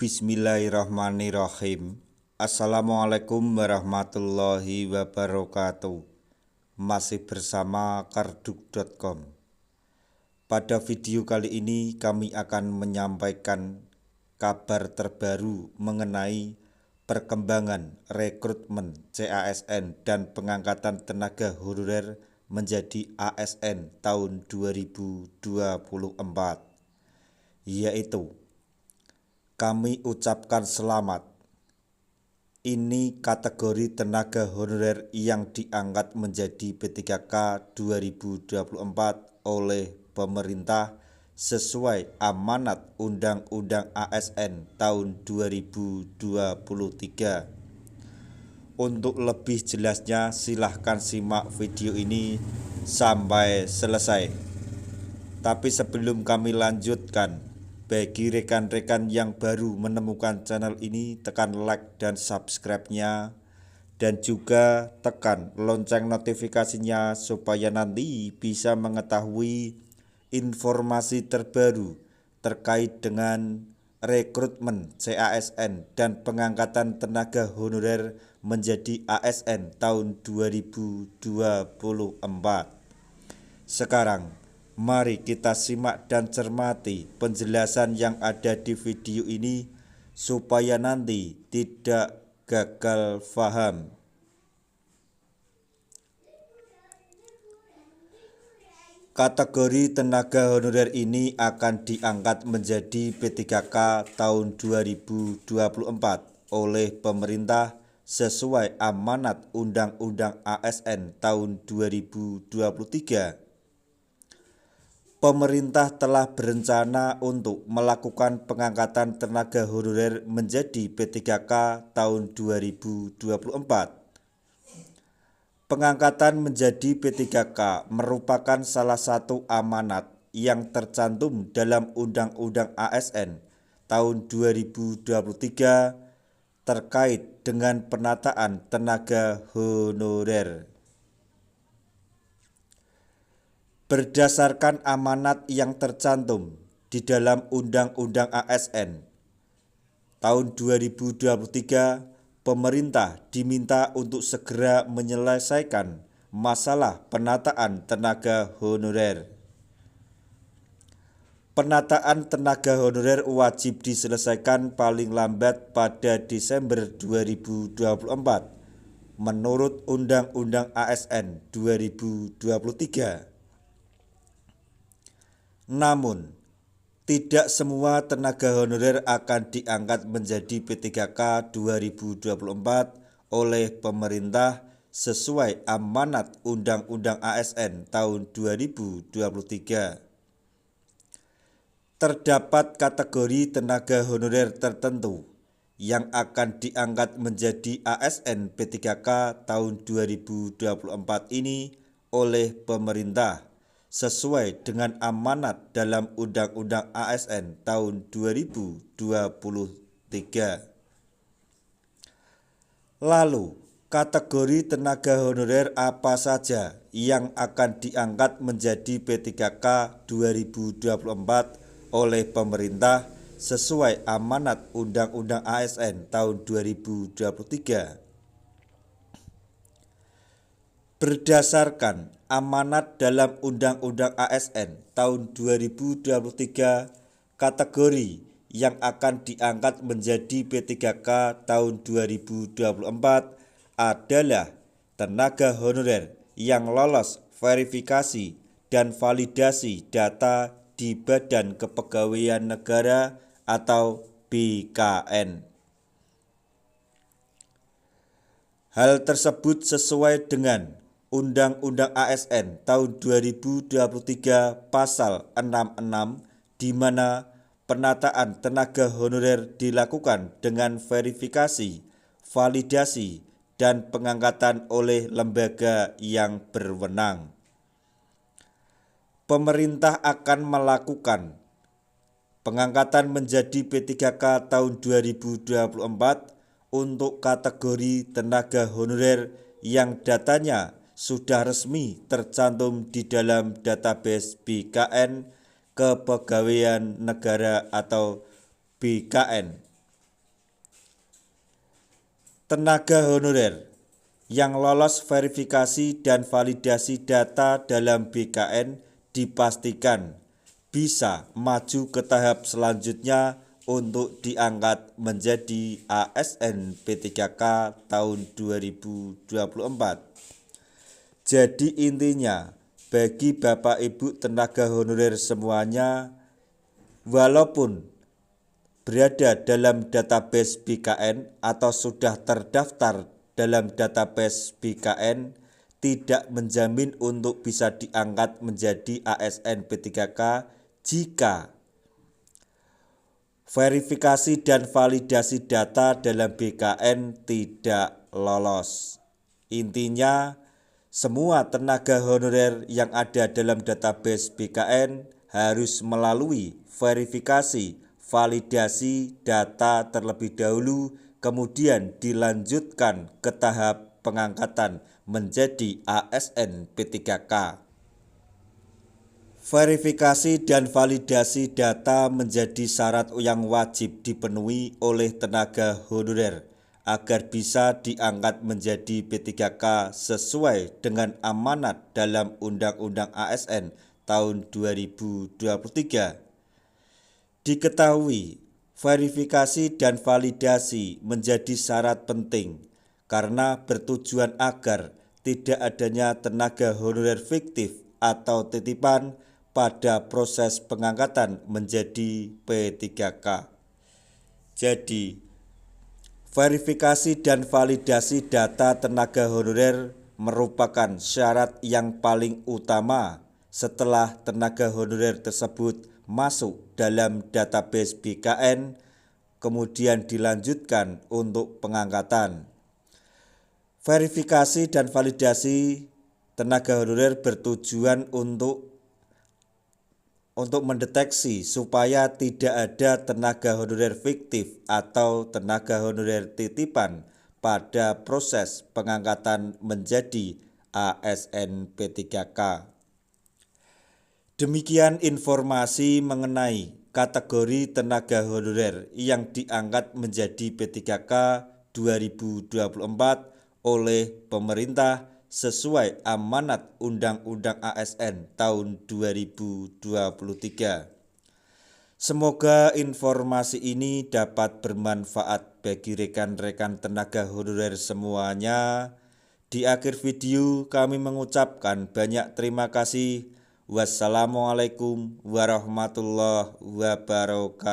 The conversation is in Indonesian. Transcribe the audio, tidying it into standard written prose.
Bismillahirrahmanirrahim. Assalamualaikum warahmatullahi wabarakatuh. Masih bersama karduk.com. Pada video kali ini kami akan menyampaikan kabar terbaru mengenai perkembangan rekrutmen CASN dan pengangkatan tenaga honorer menjadi ASN tahun 2024, yaitu kami ucapkan selamat. Ini kategori tenaga honorer yang diangkat menjadi P3K 2024 oleh pemerintah sesuai amanat Undang-Undang ASN tahun 2023. Untuk lebih jelasnya silahkan simak video ini sampai selesai. Tapi sebelum kami lanjutkan, bagi rekan-rekan yang baru menemukan channel ini, tekan like dan subscribe-nya, dan juga tekan lonceng notifikasinya supaya nanti bisa mengetahui informasi terbaru terkait dengan rekrutmen CASN dan pengangkatan tenaga honorer menjadi ASN tahun 2024. Sekarang mari kita simak dan cermati penjelasan yang ada di video ini supaya nanti tidak gagal paham. Kategori tenaga honorer ini akan diangkat menjadi P3K tahun 2024 oleh pemerintah sesuai amanat Undang-Undang ASN tahun 2023. Pemerintah telah berencana untuk melakukan pengangkatan tenaga honorer menjadi P3K tahun 2024. Pengangkatan menjadi P3K merupakan salah satu amanat yang tercantum dalam Undang-Undang ASN tahun 2023 terkait dengan penataan tenaga honorer. Berdasarkan amanat yang tercantum di dalam Undang-Undang ASN tahun 2023, pemerintah diminta untuk segera menyelesaikan masalah penataan tenaga honorer. Penataan tenaga honorer wajib diselesaikan paling lambat pada Desember 2024 menurut Undang-Undang ASN 2023. Namun, tidak semua tenaga honorer akan diangkat menjadi P3K 2024 oleh pemerintah sesuai amanat Undang-Undang ASN tahun 2023. Terdapat kategori tenaga honorer tertentu yang akan diangkat menjadi ASN P3K tahun 2024 ini oleh pemerintah sesuai dengan amanat dalam Undang-Undang ASN tahun 2023. Lalu, kategori tenaga honorer apa saja yang akan diangkat menjadi P3K 2024 oleh pemerintah sesuai amanat Undang-Undang ASN tahun 2023? Berdasarkan amanat dalam Undang-Undang ASN tahun 2023, kategori yang akan diangkat menjadi P3K tahun 2024 adalah tenaga honorer yang lolos verifikasi dan validasi data di Badan Kepegawaian Negara atau BKN. Hal tersebut sesuai dengan Undang-Undang ASN tahun 2023 pasal 66, di mana penataan tenaga honorer dilakukan dengan verifikasi, validasi, dan pengangkatan oleh lembaga yang berwenang. Pemerintah akan melakukan pengangkatan menjadi P3K tahun 2024 untuk kategori tenaga honorer yang datanya sudah resmi tercantum di dalam database BKN Kepegawaian Negara atau BKN Tenaga honorer yang lolos verifikasi dan validasi data dalam BKN dipastikan bisa maju ke tahap selanjutnya untuk diangkat menjadi ASN P3K tahun 2024. Jadi intinya, bagi Bapak Ibu tenaga honorer semuanya, walaupun berada dalam database BKN atau sudah terdaftar dalam database BKN, tidak menjamin untuk bisa diangkat menjadi ASN P3K jika verifikasi dan validasi data dalam BKN tidak lolos. Intinya, semua tenaga honorer yang ada dalam database BKN harus melalui verifikasi, validasi data terlebih dahulu, kemudian dilanjutkan ke tahap pengangkatan menjadi ASN P3K. Verifikasi dan validasi data menjadi syarat yang wajib dipenuhi oleh tenaga honorer agar bisa diangkat menjadi P3K sesuai dengan amanat dalam Undang-Undang ASN tahun 2023. Diketahui, verifikasi dan validasi menjadi syarat penting karena bertujuan agar tidak adanya tenaga honorer fiktif atau titipan pada proses pengangkatan menjadi P3K. Jadi, verifikasi dan validasi data tenaga honorer merupakan syarat yang paling utama setelah tenaga honorer tersebut masuk dalam database BKN, kemudian dilanjutkan untuk pengangkatan. Verifikasi dan validasi tenaga honorer bertujuan untuk mendeteksi supaya tidak ada tenaga honorer fiktif atau tenaga honorer titipan pada proses pengangkatan menjadi ASN P3K. Demikian informasi mengenai kategori tenaga honorer yang diangkat menjadi P3K 2024 oleh pemerintah sesuai amanat Undang-Undang ASN tahun 2023. Semoga informasi ini dapat bermanfaat bagi rekan-rekan tenaga honorer semuanya. Di akhir video kami mengucapkan banyak terima kasih. Wassalamualaikum warahmatullahi wabarakatuh.